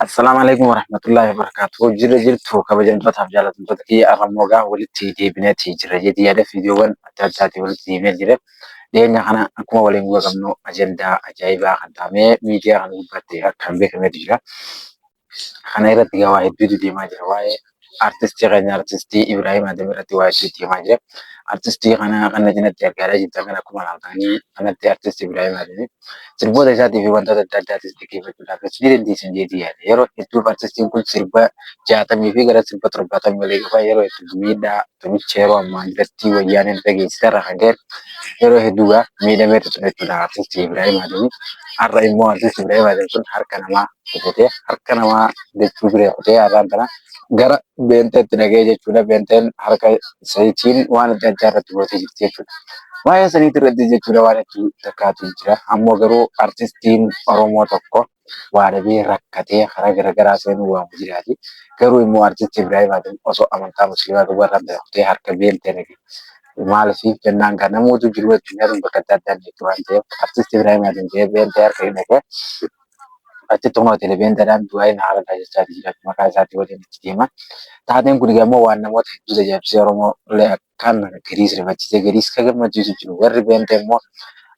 Assalamualaikum warahmatullahi wabarakatuh. Jirtu kabajamtoota fi jaallatamtoota kiyya Aramogaa walitti deebineeti jira. Jedhii yaada fiidiyoowwan adda addaatiin walitti deebinee jira. Dhiyeenya kana akkuma waliin qabnu ajandaa ajaa'ibaa kan taa'ame miidiyaa kan gubbaatti akkaan beekametu jira. Kana irratti waa hedduutu deemaa jira. Waa'ee artistii keenya artistii Ibrahim Adam irratti waa hedduutu deemaa jira. Artistii kana jalatti argaa jirtan kan akkuma ilaaltanii kanatti artistii Ibrahim Adam sirboota isaatii fi wantoota adda addaatis dhaggeeffachuudhaaf ni dandeessan jedhee yaada. Yeroo hedduu artistiin kun sirba 60 fi gara sirba 70 walii qaba. Yeroo hedduu miidhaa tumicha yeroo ammaa irratti wayyaaneen dhageessisaa kan ta'e yeroo hedduu miidhamee jechuudha artistii Ibrahim Adam. Har'a immoo artistii Ibrahim Adam kun harka namaa kutee harka namaa jechuu bira kutee har'aan kana gara beenteetti dhagee jechuudha. Beenteen harka isatiin waan adda addaa irratti gootee jirti jechuudha. Waa'ee saniitti irratti jechuudha waan hedduu takkaatu jira. Ammoo garuu artistiin Oromoo tokko waa dhabee rakkatee karaa garaagaraa seenuu waamu jiraati. Garuu immoo artistii Ibrahim Adam osoo amantaa musliimaa dubarraa kutee harka beeltee dhagee. Maaliif jennaan kan namoota jiru addunyaa bakka adda addaa jirtu waan ta'eef artistii Ibrahim Adam jedhee beeltee harka hin dhagee. Achi tokko televezyiiniidhaan du'aa hin haala taasisaa jira. Maqaa isaatii waliin itti deema. Taateen kun immoo waan namoota hedduu tajaajilsee Oromoo kan gadiis rifachiisee gadiis kan gammachiisu jiru. Warri beente immoo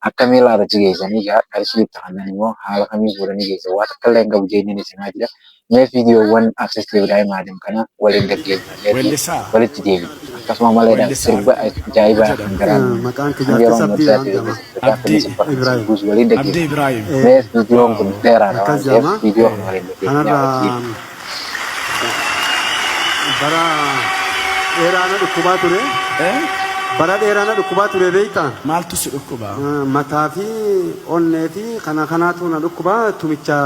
akka miila irratti geessanii qarshii itti aannan immoo haala kamii fuudhanii geessan waan akka illee hin qabu jeenyeen isimaa jira. Mee fiidiyoowwan artistii Ibrahim Adam kana waliin gaggeeffamee walitti deebiin. Akkasuma malee sirba ajaa'ibaa kan garaan yeroo murtaa'e waliin gaggeeffama. Mee fiidiyoon kun dheeraadha waan ta'eef fiidiyoo kana waliin gaggeeffama. Bara dheeraana dhukkubaa ture. Bara dheeraana dhukkubaa ture beektaa? Maaltu si dhukkubaa? Mataa fi onnee fi kanaatu na dhukkubaa tumicha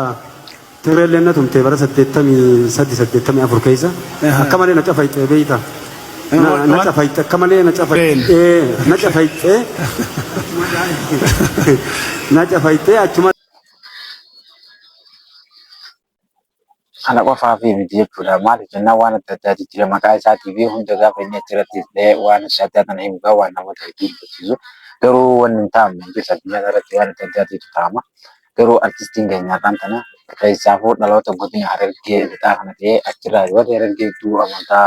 tireellee na tumte bara 83 keessa. Akka malee na cafayxee beektaa? Na cafayxee akka malee na cafayxee. Na cafayxee. Na cafayxee achuma. Ana qofaa fi miti jechuudha. Maaliif jennaan waan adda addaati jira. Maqaa isaatii fi hunda gaafa inni achirratti waan adda addaa kana himu waan namoota hedduu hubachiisu. Garuu wanni hin taa'amne jechuudha. Addunyaa irratti waan adda addaatiitu taa'ama. Garuu artistiin keenyaa kan kana keessaafuu dhaloota godina Harargee lixaa kana ta'ee achirraa yoo ta'e Harargee hedduu amantaa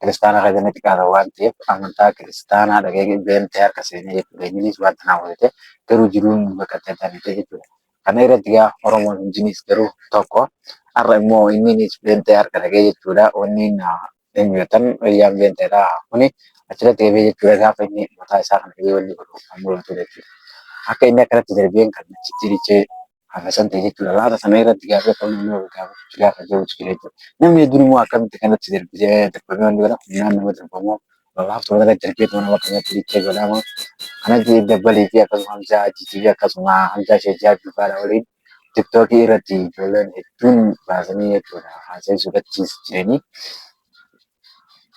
kiristaanaa kan jennatti qaata waan ta'eef amantaa kiristaanaa dhagee beemtee harka seenee jechuudha. Innis wanta naa godhate garuu jiruun bakka adda addaa ni ta'e jechuudha. Kana irratti gaa Oromoon hundinis garuu tokko har'a immoo innis beentee harka dhagee jechuudha. Wanni eenyuutan wayyaan beenteedha kuni achirratti eebee jechuudha. Gaafa inni mataa isaa kana dhagee wanni godhu kan mul'atu jechuudha. Akka inni akkanatti darbeen kan achitti dhichee hafasan ta'e jechuudha. Laata sana irratti gaafa qabu gaafa jiru jechuudha. Namni hedduun immoo akkamitti kanatti darbee darbamee wanni godha humnaan nama darbamoo laaftuu irratti darbee nama kanatti dhichee godhama. Kanatti dabbalii fi akkasuma hamzaa ajjiitii fi akkasuma hamzaa ishee jaabbifaadha waliin. TikTokii irratti ijoolleen hedduun baasanii jechuudha. Haasa'ii suukachiis jiranii.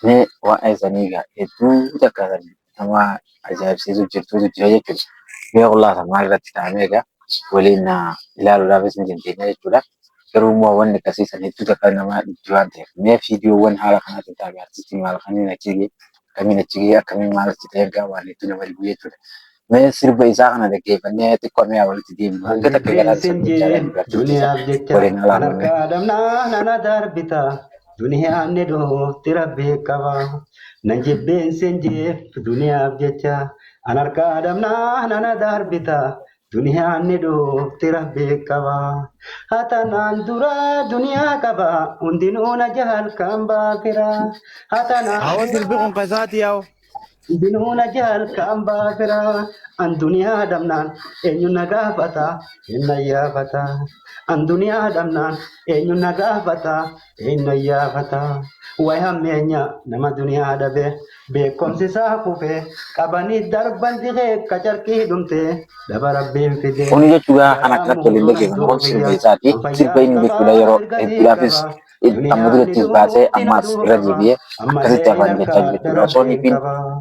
Mee waa'ee sanii hedduu takka nama ajaa'ibsiisu jirtuutu jira jechuudha. Mee qullaasa maal irratti ta'amee egaa waliin ilaaluudhaafis ni dandeenya jechuudha. Garuu immoo wanni akkasii san hedduu takka nama dhibbi waan ta'eef mee fiidiyoowwan haala kanaatiin ta'ame artistiin maal akkamiin achi gahee akkamiin maal achi ta'e egaa waan hedduu nama dhibu jechuudha. Mee sirba isaa kana dhaggeeffannee xiqqoo mee walitti deemnu hanga takka garaa duniyaaf jecha harka adamnaa nana darbita duniyaan ni dhootti rabbii qaba nan jibbeensin jeef duniyaaf jecha an harka adamnaa nana darbita duniyaan ni dhootti rabbii qaba hatanaan dura duniyaa qaba hundinuu na jahal kan baafira hatanaan Awon dilbiqun qasaati yaa'u. Dinuuna jaal kan baafira an duniyaa damnaan eenyu na gaafata hinna yaafata an duniyaa damnaan eenyu na gaafata hinna yaafata way hammeenya nama duniyaa dhabe beekomsi isaa kufe qabanii darban dhihee kacarkii dhumte daba rabbiin fide. Kun jechuudha kan akkanatti waliin dhaggeeffamu kun sirba isaati. Sirba inni jechuudha yeroo hedduudhaafis amma durattis baasee ammaas irra deebi'ee akkasitti afaan jechaa jechuudha. Osoo inni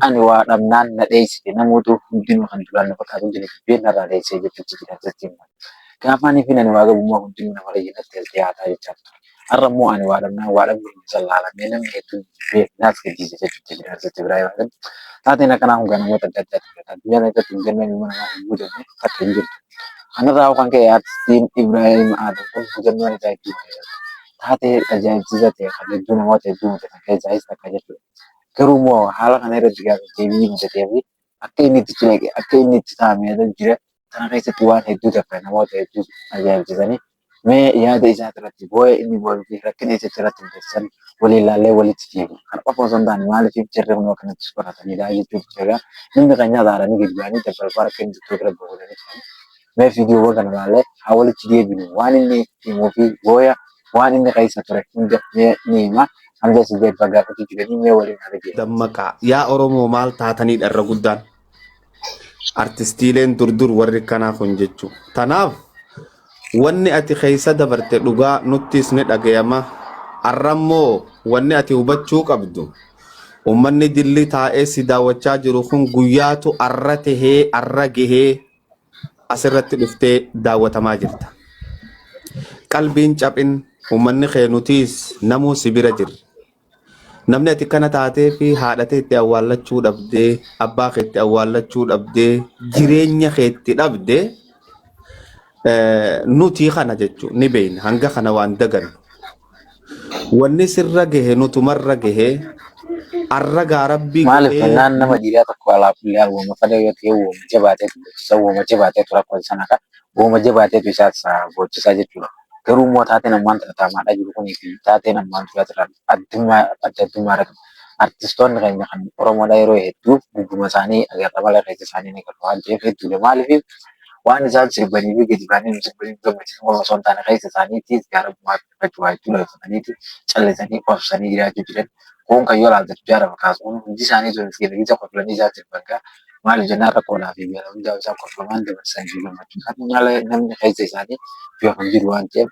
ani waa dhabnaan na dheessite namoota hundinuu kan duraan na fakkaatu jireenya narraa dheessee jechuutti jira jechuudha. Gaafaanii fi ani waa gabummaa hundinuu nama rayyanatti as dhiyaataa jechaa ture. Har'a immoo ani waa dhabnaan waa dhabnuu sallaalamee namni hedduun beeknaas gaddisiise jechuutti jira artistii biraa yoo ta'u. Taateen akkanaa kun namoota adda addaatti mul'ata. Biyya irratti hin galmeen immoo namaa hin guutamne akka hin jirtu. Kanarraa kan ka'e artistiin Ibrahim Adam kun hubannoo isaa hedduu taatee ajaa'ibsiisaa ta'e kan hedduu namoota hedduu mudatan keessaa isa takka jechuudha. Garuu immoo haala kana irratti gaafa deebii mudatee fi akka inni itti cileeqe akka inni itti taa'amee jira kana keessatti waan hedduu takka namoota hedduu ajaa'ibsiisanii mee yaada isaa irratti boo'ee inni boo'ee fi rakkina isaa irratti hundeessan waliin ilaallee walitti deemu. Kan qofa osoo hin taane maaliif jirri immoo kanatti qoratanidha jechuudha. Egaa namni kan nyaataadhaan gadi ba'anii dabbalfaa akka inni jiru bira bu'uudhaan mee viidiyoowwan kana ilaallee haa walitti deebinu waan inni himuu fi booya waan inni keessa ture hunda ni hima. Hanga sideet fagaatanii jiranii mee waliin argee. Dammaqaa yaa Oromoo maal taatanidha irra guddaan artistiileen durdur warri kanaa kun jechuudha. Tanaaf wanni ati keessa dabarte dhugaa nuttis ni dhagayama. Arrammoo wanni ati hubachuu qabdu ummanni dilli taa'ee si daawwachaa jiru kun guyyaatu arra tahee arra gahee asirratti dhuftee daawwatamaa jirta. Qalbiin cabin ummanni keenutiis namuu si bira jira. Namni ati kana taatee fi haadhatee itti awwaallachuu dhabdee abbaa keetti awwaallachuu dhabdee jireenya keetti dhabdee nuti kana jechuun ni beekna hanga kana waan dagannu. Wanni sirra gahe nutumarra gahe arragaa rabbii maaliif naan nama dhiiraa tokko alaa kullee alwama fadha yoo ta'e uuma jabaatee gochisa uuma jabaatee tura qoon sana ka uuma jabaatee isaas gochisaa jechuudha. Garuu immoo taateen ammaan taataamaadha jiru kunii fi taateen ammaan turaa addummaa irratti artistoonni keenya kan Oromoodha yeroo hedduu gudduma isaanii agarra mala keessa isaanii ni qabu waan ta'eef hedduudha. Maaliif waan isaan sirbanii fi gadi baanii sirbanii gammachiisan osoo hin taane keessa isaaniitis gaarummaa fudhachuu waa jechuudha uffataniiti callisanii qofsanii jiraachuu jiran. Kun kan yoo ilaaltatu jaarama kaasuun hundi isaanii tun fiigiliisa qoflanii isaa sirban gaa maaliif jennaan rakkoodhaa fi beela hundaa isaa qoflamaan dabarsan jiru gammachuu kan maala namni keessa isaanii biyya kan jiru waan ta'eef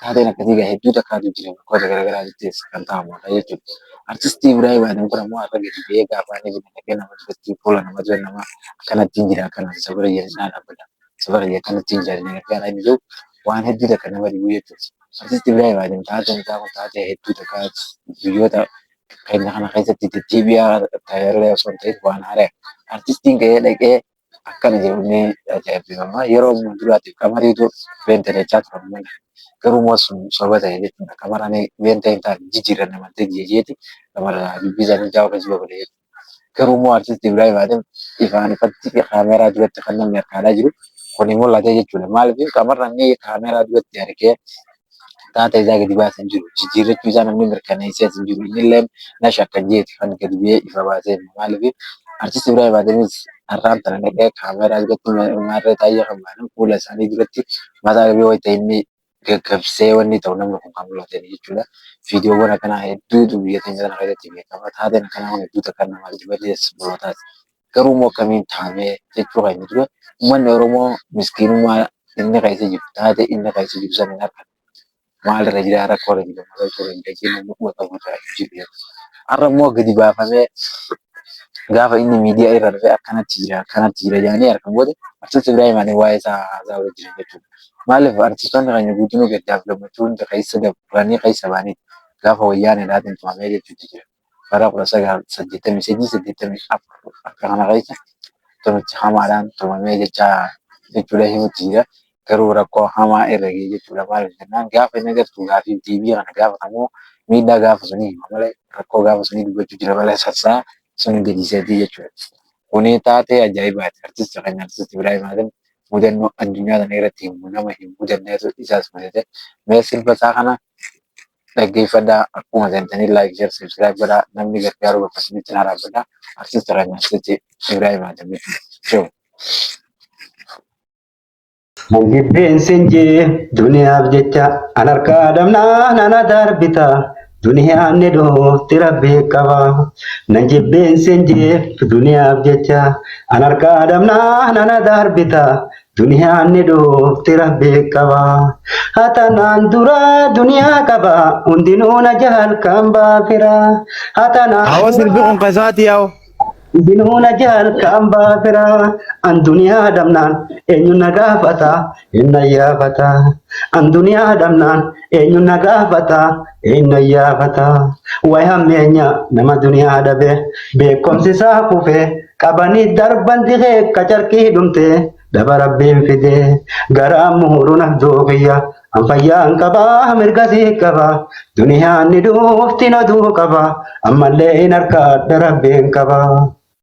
taateen akkasii gaa hedduu takkaatu jira bakkoota garaagaraa jettees kan ta'amudha jechuudha. Artistii Ibraahim Adam kun ammoo har'a gadi ba'ee gaafa inni dhaqee nama duratti fuula nama dura nama akkanattiin jira akkanatti sabira jedhanii dhaabbata. Sabira akkanattiin jedhanii akka inni jiru waan hedduu takka nama dhibu jechuudha. Artistii Ibraahim Adam taateen isaa kun taatee hedduu takka biyyoota keenya kana keessatti deddeebi'aa tajaajila osoo hin ta'in waan haaraa artistiin ka'ee dhaqee akkana jedhamee ajaa'ibsiifama. Yeroo ammaa duraatiif qamariitu beenta jechaa turan mana garuu immoo sun soba ta'e jechuudha. Qamaraan beenta hin taane jijjiirran namatti jeejeeti qamara dubbisanii jaawwa kasi babale jechuudha. Garuu immoo artistii Ibraahim Adam ifaan ifatti kaameeraa duratti kan namni harkaadaa jiru kun mul'ate jechuudha. Maaliif qamaraan kaameeraa duratti harkee taata isaa gadi baasan jiru jijjiirrachuu isaa namni mirkaneessee hin jiru innillee na shakkan jeeti kan gadi bu'ee ifa baasee maaliif artisti Ibraahim Adamis har'aan tana dhaqee kaameeraa duratti maarree taayyaa kan baanan fuula isaanii duratti mataa gabee wayita inni gaggabsee wanni ta'u namni kun kan mul'atan jechuudha. Viidiyoowwan akkanaa hedduutu biyya keenya kana keessatti beekama. Taateen akkanaa hedduu takkan namaaf dibatees mul'ataas. Garuu immoo akkamiin taa'amee jechuu kan inni ture uummanni Oromoo miskiinummaa inni keessa jiru taatee inni keessa jiru sana hin argatu. Maal irra jira rakkoo irra jira maal irra jira jennu bu'uura qabu irra jiru. Har'a immoo gadi baafamee gaafa inni miidiyaa irra dhufee akkanatti jira jedhanii argamu booda artisti Ibraahim Adam waa'ee isaa haasa'aa jira jechuudha. Maaliif artistoonni keenya guutuu gaddaaf gammachuu hunda keessa dabranii keessa baanii gaafa wayyaan dhaatiin tumamee jechuutti jira. Bara 1983 akka kana keessa tumichi hamaadhaan tumamee jechuudha himutti jira. Garuu rakkoo hamaa irra gahee jechuudha. Maaliif jennaan gaafa inni agartu gaafii deebii kana gaafatamuu miidhaa gaafa sunii hima malee rakkoo gaafa sunii dubbachuu jira malee sassaa sun gadiseetii jechuudha. Kuni taatee ajaa'ibaati. Artisti keenya artisti Ibraahim Adam mudannoo addunyaa kana irratti himu nama hin mudanneetu isaas mudate. Mee sirba isaa kana dhaggeeffadhaa akkuma seentanii laayik sheer sabskiraayib godhaa namni gargaaru bakka sunitti na dhaabbadhaa. Artisti keenya artisti Ibraahim Adam jechuudha. Nanjibbeensin jee duniyaaf jecha an harkaa damnaa nana darbita duniyaan ni dhootti rabbii qaba. Nanjibbeensin jee duniyaaf jecha an harkaa damnaa nana darbita duniyaan ni dhootti rabbii qaba. Hatanaan dura duniyaa qaba hundinuu na jahal kan baafira. Hawa sirbi kun kasaati yaa'u. Binuna jal kamba fira an dunia damnan enyu nagafata inna yafata an dunia damnan enyu nagafata inna yafata way hamenya nama dunia dabe be komsi sa kufe kabani darban dige kacarki dumte daba rabbin fide gara muhuruna dogiya Anfayyaan qabaa mirgasii qabaa duniyaan ni duufti na duu qabaa ammallee hin harkaadha rabbeen qabaa.